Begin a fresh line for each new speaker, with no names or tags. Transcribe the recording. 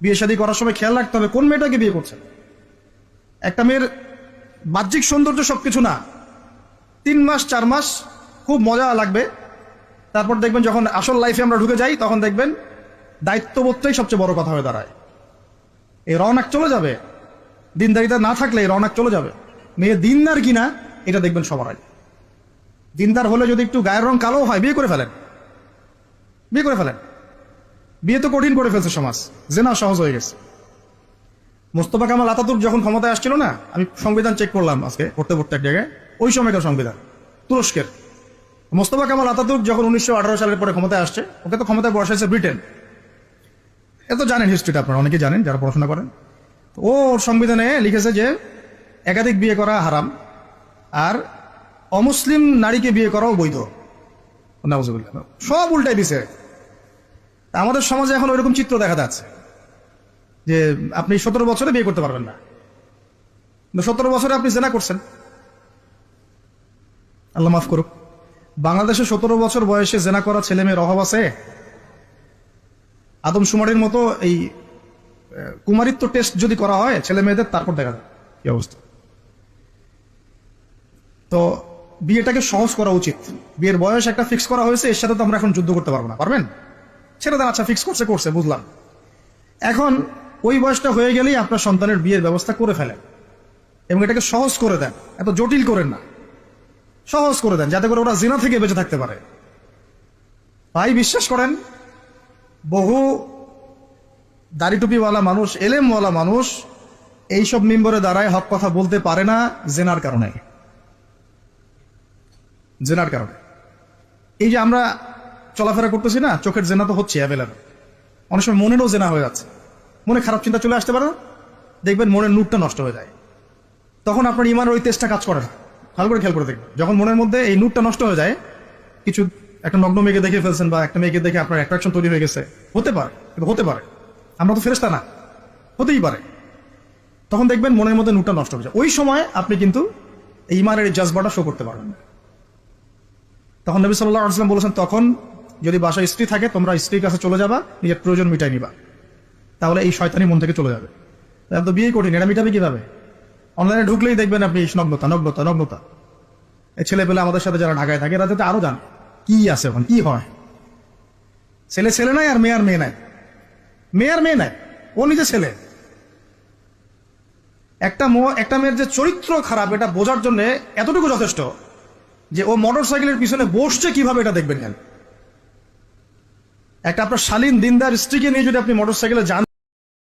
বিয়ে শাদী করার সময় খেয়াল রাখতে হবে কোন মেয়েটাকে বিয়ে করছেন। একটা মেয়ের বাহ্যিক সৌন্দর্য সবকিছু না, 3 মাস 4 মাস খুব মজা লাগবে, তারপর দেখবেন যখন আসল লাইফে আমরা ঢুকে যাই তখন দেখবেন দায়িত্ববোধটাই সবচেয়ে বড় কথা হয়ে দাঁড়ায়। এই রওনাক চলে যাবে, দিনদারিতা না থাকলে এই রওনাক চলে যাবে। মেয়ে দিনদার কিনা এটা দেখবেন সবার আগে। দিনদার হলে যদি একটু গায়ের রং কালো হয়, বিয়ে করে ফেলেন, বিয়ে করে ফেলেন। বিয়ে তো কঠিন করে ফেলছে সমাজ, জেনা সহজ হয়ে গেছে। মোস্তফা কামাল আতাতুর্ক যখন ক্ষমতায় আসছিল না, আমি সংবিধান চেক করলাম আজকে পড়তে পড়তে এক জায়গায়, ওই সময়কার সংবিধান তুরস্কের। মোস্তফা কামাল আতাতুর্ক যখন 1918 সালের পরে ক্ষমতায় আসছে, ওকে তো ক্ষমতায় বসাইছে ব্রিটেন। এত জানেন হিস্ট্রিটা, আপনারা অনেকে জানেন যারা পড়াশোনা করেন। ও ওর সংবিধানে লিখেছে যে একাধিক বিয়ে করা হারাম, আর অমুসলিম নারীকে বিয়ে করাও বৈধ। নাউজুবিল্লাহ, সব উল্টাই দিছে। আমাদের সমাজে এখন ওইরকম চিত্র দেখা যাচ্ছে যে আপনি 17 বছরে বিয়ে করতে পারবেন না, 17 বছরে আপনি জেনা করছেন, আল্লাহ মাফ করুক। বাংলাদেশে 17 বছর বয়সে জেনা করা ছেলে মেয়ের অভাব আছে? আদমশুমারির মতো এই কুমারিত্ব টেস্ট যদি করা হয় ছেলে মেয়েদের, তারপর দেখা যায় কি অবস্থা। তো বিয়েটাকে সহজ করা উচিত। বিয়ের বয়স একটা ফিক্স করা হয়েছে, এর সাথে তো আমরা এখন যুদ্ধ করতে পারবো না। পারবেন? ছেড়ে দেন, আচ্ছা ফিক্স করছে বুঝলাম। এখন ওই বয়সটা হয়ে গেলেই আপনার সন্তানের বিয়ের ব্যবস্থা করে ফেলেন এবং এটাকে সহজ করে দেন, এত জটিল করেন না, সহজ করে দেন যাতে করে ওরা জিনা থেকে বেঁচে থাকতে পারে। ভাই বিশ্বাস করেন, বহু দাড়ি টুপিওয়ালা মানুষ, এলেমওয়ালা মানুষ এইসব মিম্বরে দাঁড়ায় হক কথা বলতে পারে না জেনার কারণে। জেনার কারণে এই যে আমরা চলাফেরা করতেছি না, চোখের জেনা তো হচ্ছে অ্যাভেলেবল। অনেক সময় মনেরও জেনা হয়ে যাচ্ছে, মনে খারাপ চিন্তা চলে আসতে পারে, দেখবেন মনের নূরটা নষ্ট হয়ে যায়। তখন আপনার ইমানের ওই তেজটা কাজ করে না। ভালো করে খেয়াল করে দেখবেন, যখন মনের মধ্যে এই নূরটা নষ্ট হয়ে যায়, কিছু একটা নগ্ন মেয়েকে দেখে ফেলছেন বা একটা মেয়েকে দেখে আপনার অ্যাট্রাকশন তৈরি হয়ে গেছে, হতে পারে, কিন্তু হতে পারে, আমরা তো ফেরেশতা না, হতেই পারে। তখন দেখবেন মনের মধ্যে নূরটা নষ্ট হয়ে যায়। ওই সময় আপনি কিন্তু এই ইমানের জাজবাটা শো করতে পারবেন না। তখন নবী সাল্লাল্লাহু আলাইহি ওয়াসাল্লাম বলেছেন, তখন যদি বাসায় স্ত্রী থাকে তোমরা স্ত্রীর কাছে চলে যাবা, নিজের প্রয়োজন মিটাই নিবা, তাহলে এই শয়তানি মন থেকে চলে যাবে। তো বিয়ে কঠিন, এটা মিটাবে কিভাবে? অনলাইনে ঢুকলেই দেখবেন আপনি নগ্নতা। এই ছেলে পেলে আমাদের সাথে যারা ঢাকায় থাকে এরা যাতে আরো জান কি আছে, এখন কি হয়। ছেলে নাই আর মেয়ে নাই, মেয়ে নাই, ও নিজে ছেলে। একটা মেয়ের যে চরিত্র খারাপ এটা বোঝার জন্য এতটুকু যথেষ্ট যে ও মোটর সাইকেলের পিছনে বসছে কিভাবে, এটা দেখবেন। একটা আপনার শালীন দিনদার স্ত্রীকে নিয়ে যদি আপনি মোটর সাইকেলে যান